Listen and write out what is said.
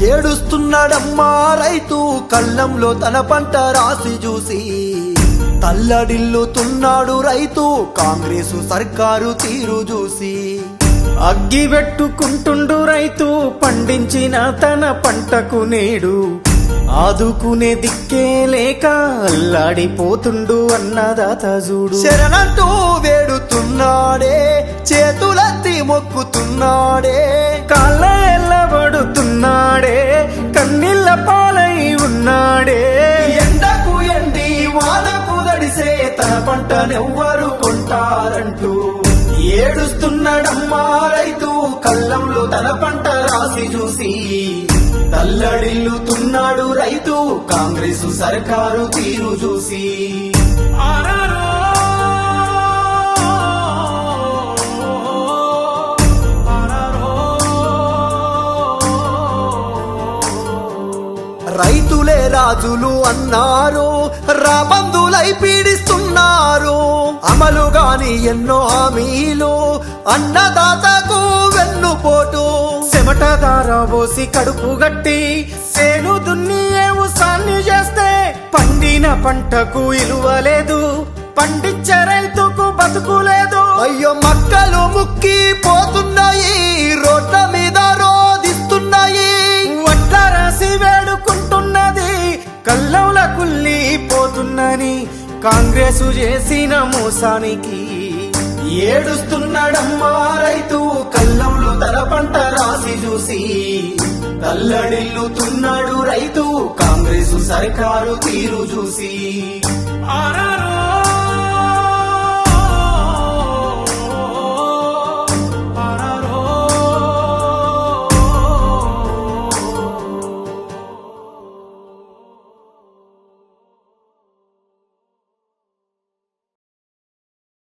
ఏడుస్తున్నాడమ్మా రైతు కళ్ళంలో తన పంట రాసి చూసి తల్లడిల్లుతున్నాడు రైతు కాంగ్రెసు సర్కారు తీరు చూసి అగ్గి పెట్టుకుంటుండు రైతు పండించిన తన పంటకు నేడు ఆదుకునే దిక్కే లేక అల్లాడిపోతుండు అన్నదాత చూడు. శరణంటూ వేడుతున్నాడే చేతులెత్తి మొక్కుతున్నాడే కాళ్ళ ఎల్లబడుతున్నాడే కన్నీళ్ళ పాలై ఉన్నాడే. ఎండకు ఎండి వానకు దడిసే తన పంటనెవ్వరు కొంటారంటూ ఏడుస్తున్నాడమ్మా రైతు కళ్ళంలో తన పంట రాసి చూసి తల్లడిల్లుతున్నాడు రైతు కాంగ్రెసు సర్కారు తీరు చూసి. రైతులే రాజులు అన్నారు రాబందులై పీడిస్తున్నారు అమలు గాని ఎన్నో హామీలు అన్నదాతకు వెన్నుపోటు. చెమటదార పోసి కడుపు గట్టి సేను దున్ని ఏవుసాన్ని చేస్తే పండిన పంటకు ఇలువలేదు పండించే రైతుకు బతుకులేదు. అయ్యో మక్కలు ముక్కి పోతున్నాయి రోడ్ల మీద రోదిస్తున్నాయి వడ్ల రాసి వేడుకుంటున్నది కళ్ళంల కుళ్ళిపోతున్నని కాంగ్రెసు చేసిన మోసానికి. ఏడుస్తున్నాడమ్మా రైతు కళ్ళంలో తన పంట రాసి చూసి తల్లడిల్లుతున్నాడు రైతు కాంగ్రెసు సర్కారు తీరు చూసి.